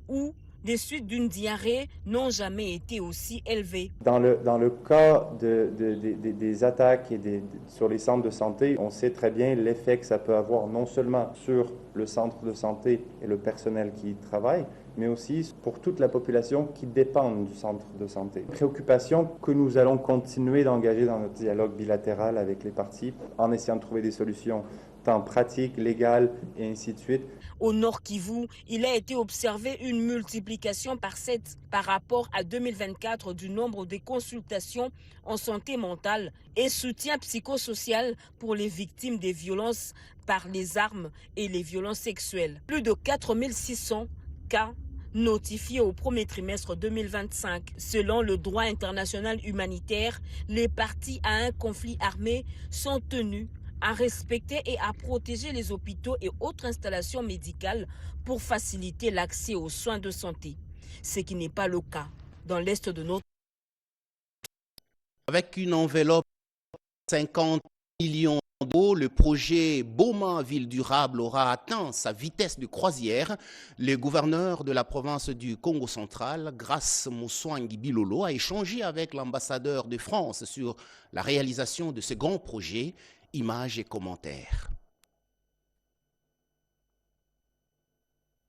où les suites d'une diarrhée n'ont jamais été aussi élevées. Dans le cas des attaques sur les centres de santé, on sait très bien l'effet que ça peut avoir non seulement sur le centre de santé et le personnel qui y travaille, mais aussi pour toute la population qui dépend du centre de santé. Préoccupation que nous allons continuer d'engager dans notre dialogue bilatéral avec les parties en essayant de trouver des solutions tant pratiques, légales et ainsi de suite. Au Nord Kivu, il a été observé une multiplication par 7 par rapport à 2024 du nombre de consultations en santé mentale et soutien psychosocial pour les victimes des violences par les armes et les violences sexuelles. Plus de 4600 cas notifiés au premier trimestre 2025. Selon le droit international humanitaire, les parties à un conflit armé sont tenues à respecter et à protéger les hôpitaux et autres installations médicales pour faciliter l'accès aux soins de santé, ce qui n'est pas le cas dans l'est de notre pays. Avec une enveloppe de 50 millions d'euros, le projet Boma Ville Durable aura atteint sa vitesse de croisière. Le gouverneur de la province du Congo central, Grace Moussouangui Bilolo, a échangé avec l'ambassadeur de France sur la réalisation de ce grand projet. Images et commentaires.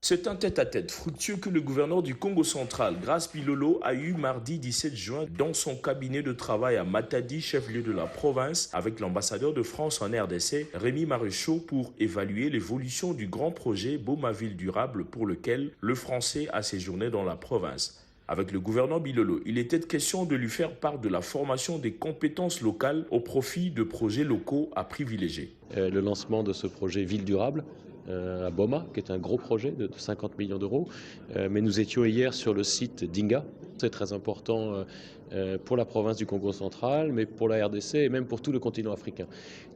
C'est un tête-à-tête fructueux que le gouverneur du Congo central, Grace Bilolo, a eu mardi 17 juin dans son cabinet de travail à Matadi, chef-lieu de la province, avec l'ambassadeur de France en RDC, Rémi Maréchaux, pour évaluer l'évolution du grand projet Boma Ville Durable pour lequel le Français a séjourné dans la province. Avec le gouverneur Bilolo, il était question de lui faire part de la formation des compétences locales au profit de projets locaux à privilégier. Le lancement de ce projet Ville Durable à Boma, qui est un gros projet de 50 millions d'euros. Mais nous étions hier sur le site d'Inga. C'est très important pour la province du Congo central, mais pour la RDC et même pour tout le continent africain.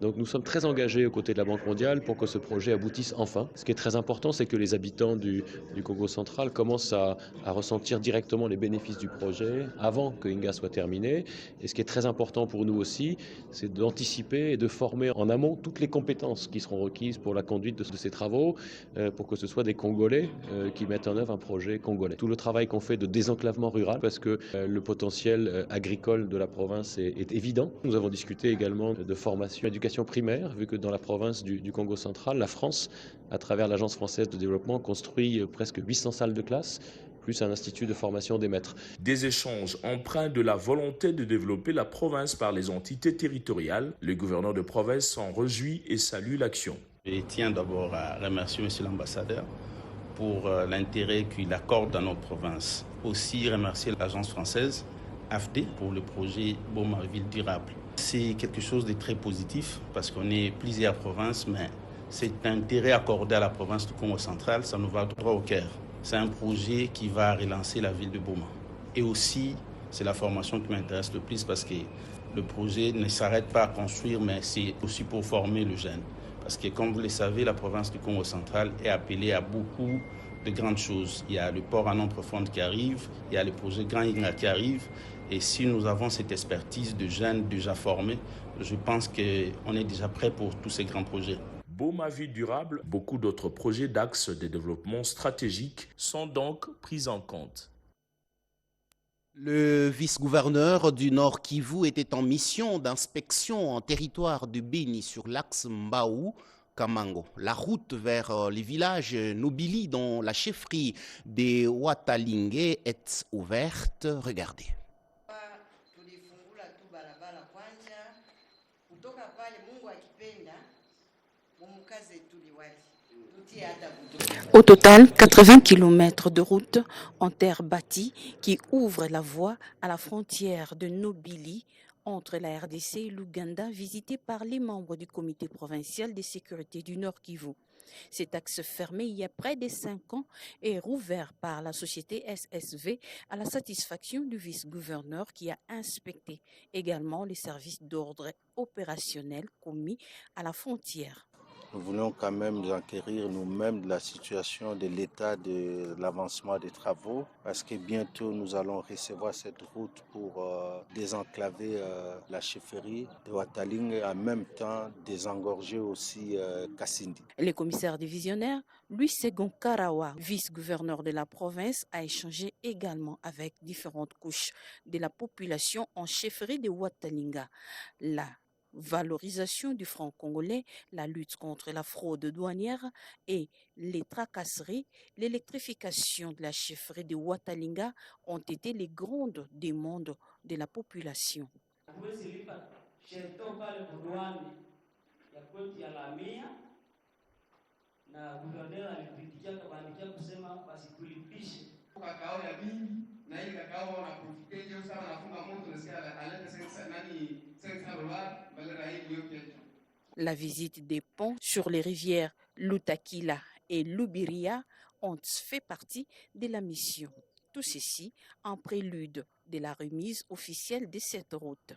Donc nous sommes très engagés aux côtés de la Banque mondiale pour que ce projet aboutisse enfin. Ce qui est très important, c'est que les habitants du Congo central commencent à ressentir directement les bénéfices du projet avant que Inga soit terminé. Et ce qui est très important pour nous aussi, c'est d'anticiper et de former en amont toutes les compétences qui seront requises pour la conduite de ces travaux, pour que ce soit des Congolais qui mettent en œuvre un projet congolais. Tout le travail qu'on fait de désenclavement rural, parce que le potentiel agricole de la province est évident. Nous avons discuté également de formation, éducation primaire, vu que dans la province du Congo central, la France, à travers l'Agence française de développement, construit presque 800 salles de classe, plus un institut de formation des maîtres. Des échanges empreints de la volonté de développer la province par les entités territoriales. Le gouverneur de province s'en réjouit et salue l'action. Je tiens d'abord à remercier M. l'ambassadeur pour l'intérêt qu'il accorde à notre province. Aussi remercier l'agence française AFD pour le projet Boma Ville Durable. C'est quelque chose de très positif parce qu'on est plusieurs provinces, mais cet intérêt accordé à la province du Congo central, ça nous va droit au cœur. C'est un projet qui va relancer la ville de Boma. Et aussi, c'est la formation qui m'intéresse le plus parce que le projet ne s'arrête pas à construire, mais c'est aussi pour former le jeune. Parce que, comme vous le savez, la province du Congo central est appelée à beaucoup de grandes choses. Il y a le port à nom profonde qui arrive, il y a le projet Grand Inga qui arrive. Et si nous avons cette expertise de jeunes déjà formés, je pense qu'on est déjà prêt pour tous ces grands projets. Boma Ville Durable, beaucoup d'autres projets d'axes de développement stratégiques sont donc pris en compte. Le vice-gouverneur du Nord Kivu était en mission d'inspection en territoire de Béni sur l'axe Mbao-Kamango. La route vers les villages Nobili dans la chefferie des Watalingue est ouverte. Regardez. Au total, 80 km de route en terre bâtie qui ouvrent la voie à la frontière de Nobili entre la RDC et l'Ouganda, visitée par les membres du comité provincial de sécurité du Nord Kivu. Cet axe fermé il y a près de 5 ans est rouvert par la société SSV à la satisfaction du vice-gouverneur qui a inspecté également les services d'ordre opérationnel commis à la frontière. Nous voulons quand même nous enquérir nous-mêmes de la situation, de l'état de l'avancement des travaux, parce que bientôt nous allons recevoir cette route pour désenclaver la chefferie de Watalingue et en même temps désengorger aussi Kassindi. Le commissaire divisionnaire, Louis Segon Karawa, vice-gouverneur de la province, a échangé également avec différentes couches de la population en chefferie de Watalinga. La valorisation du franc congolais, la lutte contre la fraude douanière et les tracasseries, l'électrification de la chefferie de Watalinga ont été les grandes demandes de la population. Na gouverneur alipitia kabandikia kusema basi tulipishe kakao ya mingi na ile kakao wanaprofite hiyo sana nafunga moto nasikia alete $500 balera hii yote. La visite des ponts sur les rivières Lutakila et Lubiria ont fait partie de la mission. Tout ceci en prélude de la remise officielle de cette route.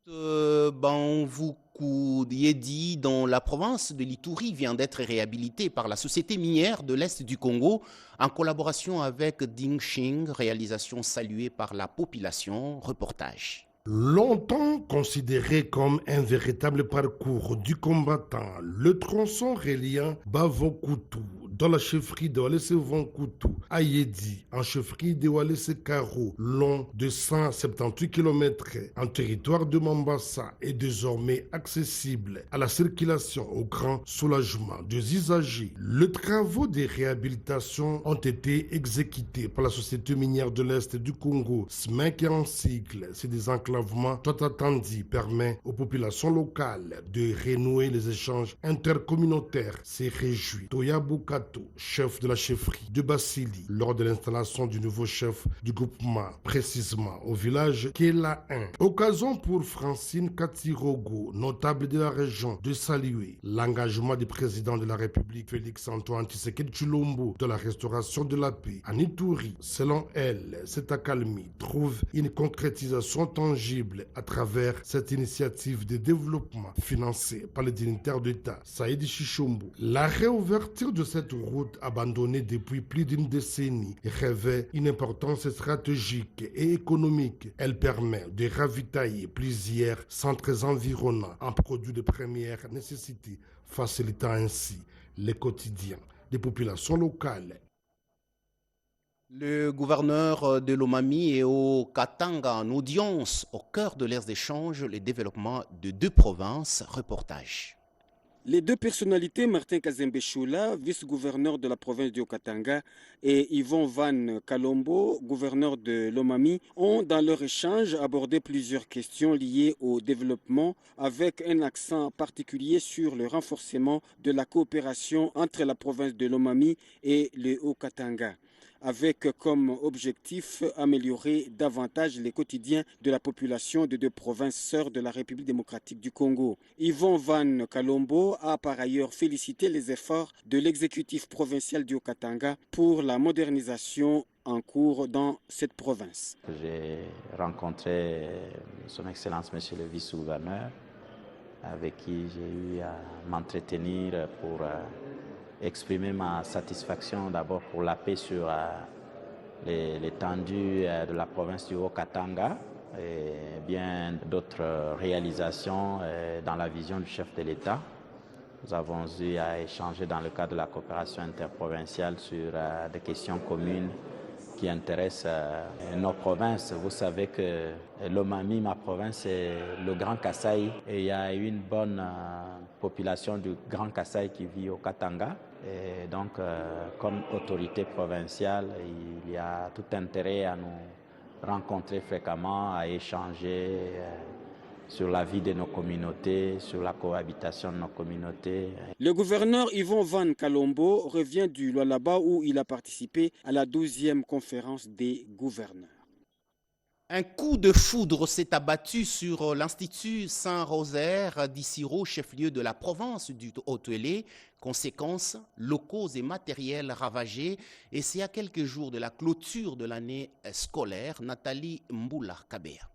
Banvuku Yedi, dans la province de l'Ituri, vient d'être réhabilité par la société minière de l'Est du Congo en collaboration avec Dingxing, réalisation saluée par la population. Reportage. Longtemps considéré comme un véritable parcours du combattant, le tronçon reliant Bavokutu dans la chefferie de Walese Vonkoutou à Yedi, en chefferie de Walese Karo, long de 178 km en territoire de Mombasa, est désormais accessible à la circulation au grand soulagement des usagers. Les travaux de réhabilitation ont été exécutés par la société minière de l'Est du Congo, SMEC en cycle. Ces désenclavements tout attendu permet aux populations locales de renouer les échanges intercommunautaires. C'est réjoui Toya Bukato, chef de la chefferie de Basili, lors de l'installation du nouveau chef du groupement, précisément au village Kela 1. Occasion pour Francine Katirogo, notable de la région, de saluer l'engagement du président de la République Félix-Antoine Tshisekedi Tshilombo dans la restauration de la paix en Ituri. Selon elle, cette accalmie trouve une concrétisation tangible à travers cette initiative de développement financée par les dignitaires d'État, Saïdi Chichombo. La réouverture de cette route abandonnée depuis plus d'une décennie revêt une importance stratégique et économique. Elle permet de ravitailler plusieurs centres environnants en produits de première nécessité, facilitant ainsi le quotidien des populations locales. Le gouverneur de Lomami et au Katanga en audience au cœur de leurs échanges, le développement de deux provinces. Reportage. Les deux personnalités, Martin Kazembe Choula, vice-gouverneur de la province du Haut-Katanga, et Yvon Van Kalombo, gouverneur de Lomami, ont dans leur échange abordé plusieurs questions liées au développement avec un accent particulier sur le renforcement de la coopération entre la province de Lomami et le Haut-Katanga, avec comme objectif améliorer davantage les quotidiens de la population de deux provinces sœurs de la République démocratique du Congo. Yvon Van Kalombo a par ailleurs félicité les efforts de l'exécutif provincial du Haut-Katanga pour la modernisation en cours dans cette province. J'ai rencontré son Excellence Monsieur le Vice-gouverneur, avec qui j'ai eu à m'entretenir pour exprimer ma satisfaction d'abord pour la paix sur l'étendue de la province du Haut-Katanga et bien d'autres réalisations dans la vision du chef de l'État. Nous avons eu à échanger dans le cadre de la coopération interprovinciale sur des questions communes qui intéressent nos provinces. Vous savez que Lomami, ma province, c'est le Grand Kasaï et il y a une bonne population du Grand Kasaï qui vit au Katanga. Et donc, comme autorité provinciale, il y a tout intérêt à nous rencontrer fréquemment, à échanger sur la vie de nos communautés, sur la cohabitation de nos communautés. Le gouverneur Yvon Van Kalombo revient du Lualaba où il a participé à la 12e conférence des gouverneurs. Un coup de foudre s'est abattu sur l'Institut Saint-Rosaire d'Issiro, chef-lieu de la province du Haut-Uélé. Conséquences, locaux et matériels ravagés. Et c'est à quelques jours de la clôture de l'année scolaire. Nathalie Mboula Kabea.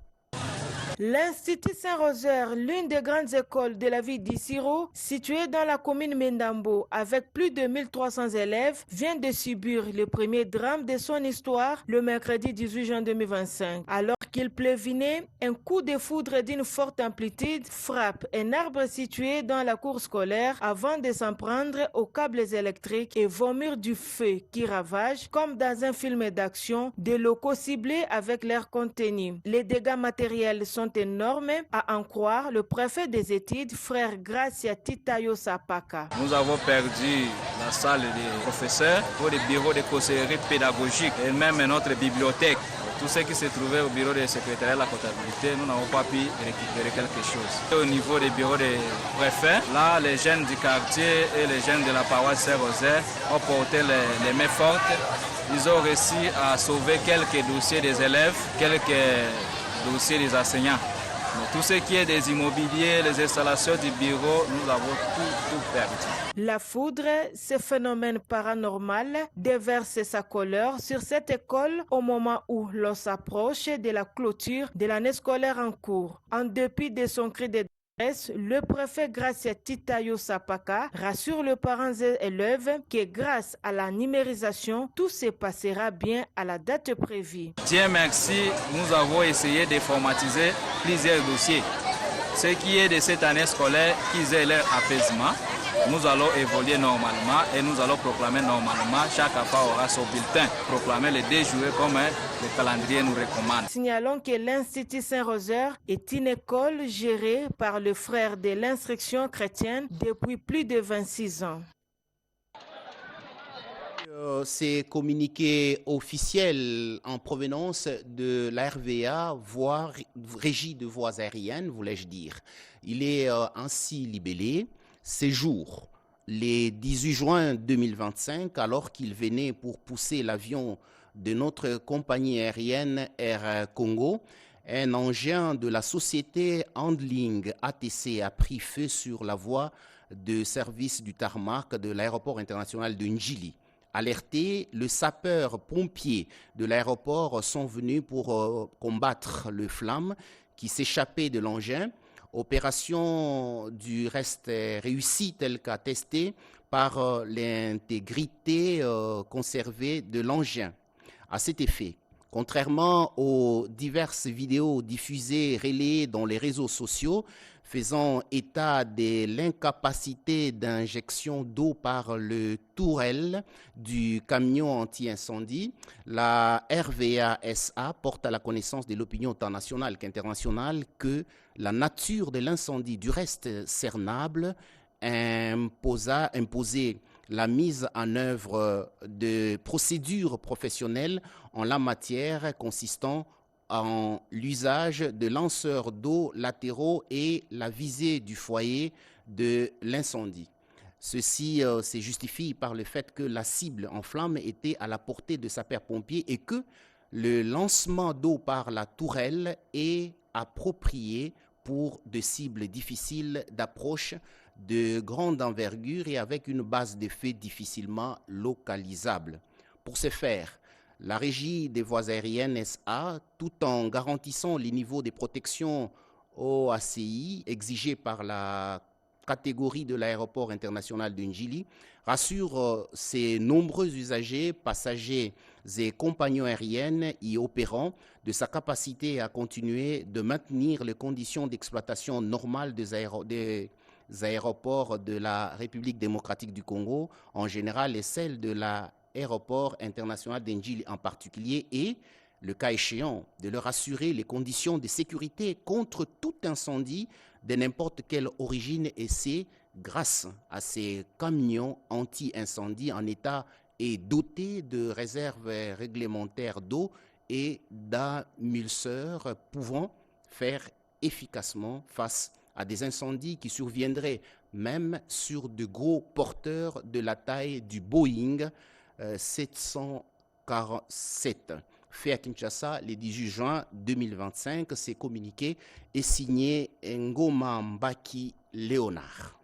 L'Institut Saint-Rosaire, l'une des grandes écoles de la ville d'Issiro, située dans la commune Mendambo, avec plus de 1300 élèves, vient de subir le premier drame de son histoire le mercredi 18 juin 2025. Alors qu'il pleuvinait, un coup de foudre d'une forte amplitude frappe un arbre situé dans la cour scolaire avant de s'en prendre aux câbles électriques et vomir du feu qui ravage, comme dans un film d'action, des locaux ciblés avec l'air contenu. Les dégâts matériels sont énormes, à en croire le préfet des études, frère Gracia Titayo Sapaka. Nous avons perdu la salle des professeurs, pour les bureaux de conseillerie pédagogique et même notre bibliothèque. Tout ce qui se trouvait au bureau de secrétariat de la comptabilité, nous n'avons pas pu récupérer quelque chose. Au niveau des bureaux des préfets, là, les jeunes du quartier et les jeunes de la paroisse Saint-Rosaire ont porté les mains fortes. Ils ont réussi à sauver quelques dossiers des élèves, quelques dossiers des enseignants. Mais tout ce qui est des immobiliers, les installations du bureau, nous avons tout perdu. La foudre, ce phénomène paranormal, déverse sa colère sur cette école au moment où l'on s'approche de la clôture de l'année scolaire en cours. En dépit de son cri de détresse, le préfet Gracia Titayo Sapaka rassure les parents et élèves que grâce à la numérisation, tout se passera bien à la date prévue. Dieu merci, nous avons essayé de formatiser plusieurs dossiers. Ce qui est de cette année scolaire, qu'ils aient leur apaisement. Nous allons évoluer normalement et nous allons proclamer normalement. Chaque enfant aura son bulletin, proclamer les 2 juillet comme le calendrier nous recommande. Signalons que l'Institut Saint-Rosaire est une école gérée par le frère de l'instruction chrétienne depuis plus de 26 ans. Ces communiqués officiels en provenance de la RVA, Régie de voies aériennes, voulais-je dire. Il est ainsi libellé. Séjour, le 18 juin 2025, alors qu'il venait pour pousser l'avion de notre compagnie aérienne Air Congo, un engin de la société Handling ATC a pris feu sur la voie de service du tarmac de l'aéroport international de Njili. Alertés, le sapeur-pompier de l'aéroport sont venus pour combattre le flamme qui s'échappait de l'engin. Opération du reste réussie telle qu'attestée par l'intégrité conservée de l'engin. À cet effet, contrairement aux diverses vidéos diffusées, relayées dans les réseaux sociaux, faisant état de l'incapacité d'injection d'eau par le tourelle du camion anti-incendie, la RVA-SA porte à la connaissance de l'opinion tant nationale qu'internationale que la nature de l'incendie, du reste cernable, imposait la mise en œuvre de procédures professionnelles en la matière consistant en l'usage de lanceurs d'eau latéraux et la visée du foyer de l'incendie. Ceci se justifie par le fait que la cible en flamme était à la portée de sapeurs-pompiers et que le lancement d'eau par la tourelle est approprié pour des cibles difficiles d'approche de grande envergure et avec une base d'effet difficilement localisable. Pour ce faire, la Régie des voies aériennes SA, tout en garantissant les niveaux de protection OACI exigés par la catégorie de l'aéroport international de Njili, rassure ses nombreux usagers, passagers et compagnons aériennes y opérant de sa capacité à continuer de maintenir les conditions d'exploitation normales des aéroports de la République démocratique du Congo en général et celles de l'aéroport international d'Njili en particulier et, le cas échéant, de leur assurer les conditions de sécurité contre tout incendie de n'importe quelle origine et c'est grâce à ces camions anti-incendie en état et dotés de réserves réglementaires d'eau et d'amulseurs pouvant faire efficacement face à des incendies qui surviendraient même sur de gros porteurs de la taille du Boeing 747. Fait à Kinshasa le 18 juin 2025, c'est communiqué et signé Ngoma Mbaki Léonard.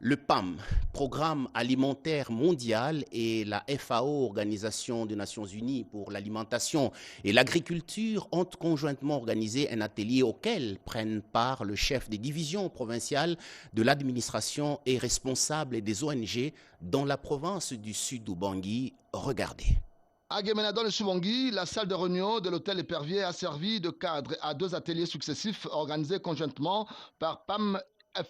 Le PAM, Programme alimentaire mondial, et la FAO, Organisation des Nations Unies pour l'alimentation et l'agriculture, ont conjointement organisé un atelier auquel prennent part le chef des divisions provinciales de l'administration et responsable des ONG dans la province du Sud-Ubangui. Regardez. À Gemena, dans le Sud-Ubangui, la salle de réunion de l'hôtel Épervier a servi de cadre à 2 ateliers successifs organisés conjointement par PAM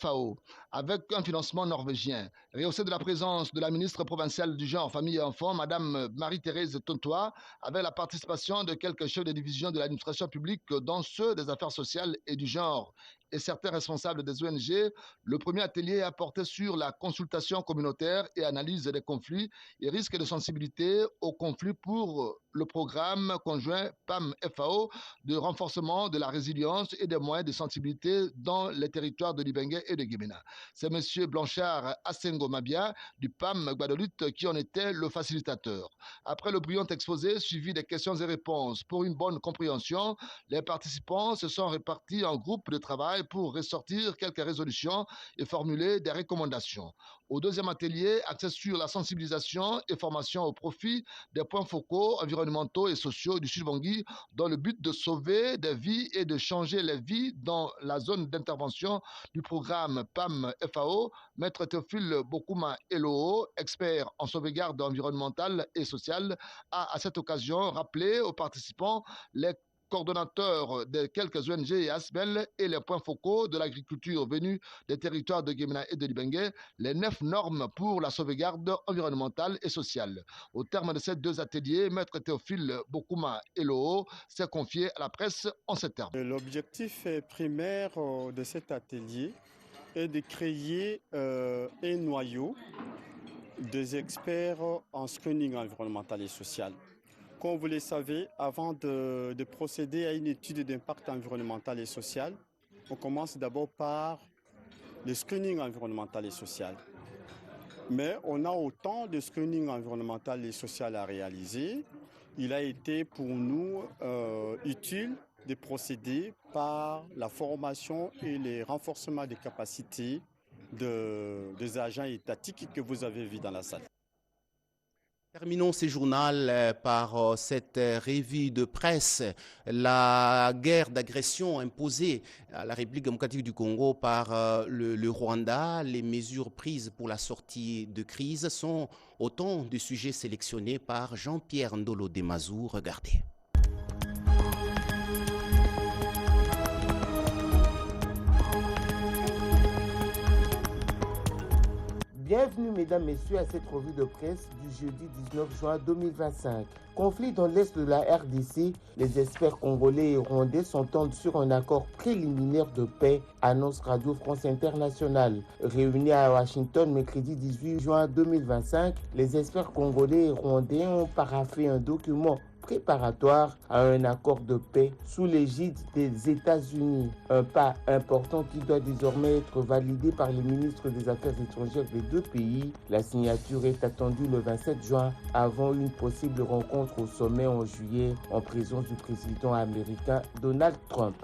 FAO, avec un financement norvégien. Rehaussé de la présence de la ministre provinciale du genre, famille et enfants, Madame Marie-Thérèse Tontois, avec la participation de quelques chefs de division de l'administration publique, dont ceux des affaires sociales et du genre, et certains responsables des ONG, le premier atelier a porté sur la consultation communautaire et analyse des conflits et risques de sensibilité aux conflits pour le programme conjoint PAM-FAO de renforcement de la résilience et des moyens de sensibilité dans les territoires de Libengé et de Gemena. C'est M. Blanchard Asengo Mabia du PAM Guadeloupe qui en était le facilitateur. Après le brillant exposé suivi des questions et réponses pour une bonne compréhension, les participants se sont répartis en groupes de travail pour ressortir quelques résolutions et formuler des recommandations. Au deuxième atelier, axé sur la sensibilisation et formation au profit des points focaux environnementaux et sociaux du Sud-Ubangui dans le but de sauver des vies et de changer les vies dans la zone d'intervention du programme PAM-FAO, Maître Théophile Bokuma Eloo, expert en sauvegarde environnementale et sociale, a à cette occasion rappelé aux participants les coordonnateur de quelques ONG et ASBEL et les points focaux de l'agriculture venus des territoires de Gemena et de Libengé, les 9 normes pour la sauvegarde environnementale et sociale. Au terme de ces 2 ateliers, Maître Théophile Bokuma Eloo s'est confié à la presse en ces termes. L'objectif primaire de cet atelier est de créer un noyau des experts en screening environnemental et social. Comme vous le savez, avant de procéder à une étude d'impact environnemental et social, on commence d'abord par le screening environnemental et social. Mais on a autant de screening environnemental et social à réaliser. Il a été pour nous utile de procéder par la formation et le renforcement des capacités des agents étatiques que vous avez vus dans la salle. Terminons ce journal par cette revue de presse. La guerre d'agression imposée à la République démocratique du Congo par le Rwanda, les mesures prises pour la sortie de crise sont autant de sujets sélectionnés par Jean-Pierre Ndolo Demazou. Regardez. Bienvenue mesdames, messieurs à cette revue de presse du jeudi 19 juin 2025. Conflit dans l'est de la RDC, les experts congolais et rwandais s'entendent sur un accord préliminaire de paix, annonce Radio France Internationale. Réunis à Washington mercredi 18 juin 2025, les experts congolais et rwandais ont paraphé un document préparatoire à un accord de paix sous l'égide des États-Unis. Un pas important qui doit désormais être validé par les ministres des Affaires étrangères des 2 pays. La signature est attendue le 27 juin avant une possible rencontre au sommet en juillet en présence du président américain Donald Trump.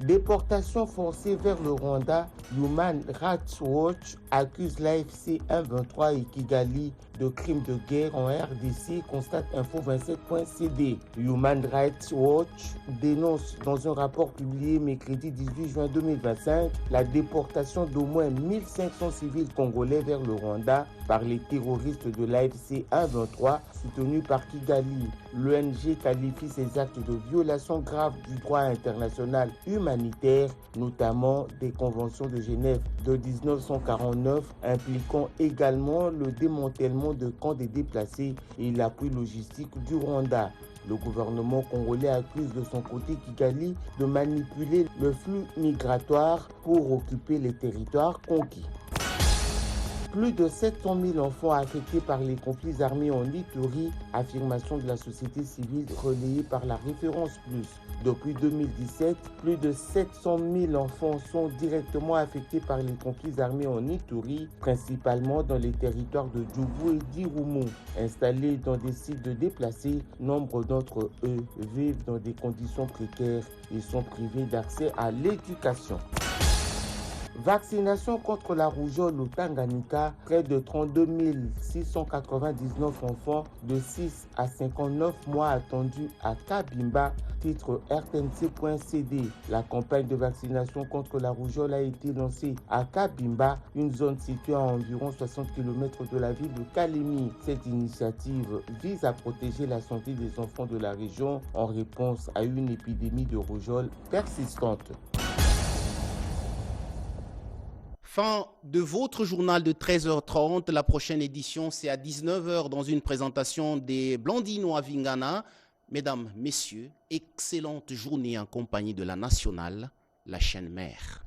Déportation forcée vers le Rwanda, Human Rights Watch accuse l'AFC M23 et Kigali de crimes de guerre en RDC, constate info27.cd. Human Rights Watch dénonce dans un rapport publié mercredi 18 juin 2025 la déportation d'au moins 1500 civils congolais vers le Rwanda par les terroristes de l'AFC M23 soutenus par Kigali. L'ONG qualifie ces actes de violation grave du droit international humanitaire, notamment des conventions de Genève de 1949, impliquant également le démantèlement de camps des déplacés et l'appui logistique du Rwanda. Le gouvernement congolais accuse de son côté Kigali de manipuler le flux migratoire pour occuper les territoires conquis. Plus de 700 000 enfants affectés par les conflits armés en Ituri, affirmation de la société civile relayée par la Référence Plus. Depuis 2017, plus de 700 000 enfants sont directement affectés par les conflits armés en Ituri, principalement dans les territoires de Djougou et d'Irumu. Installés dans des sites de déplacés, nombre d'entre eux vivent dans des conditions précaires et sont privés d'accès à l'éducation. Vaccination contre la rougeole au Tanganyika, près de 32 699 enfants de 6 à 59 mois attendus à Kabimba, titre rtnc.cd. La campagne de vaccination contre la rougeole a été lancée à Kabimba, une zone située à environ 60 km de la ville de Kalemi. Cette initiative vise à protéger la santé des enfants de la région en réponse à une épidémie de rougeole persistante. Fin de votre journal de 13h30. La prochaine édition, c'est à 19h dans une présentation des Blandinois Vingana. Mesdames, Messieurs, excellente journée en compagnie de la nationale, la chaîne mère.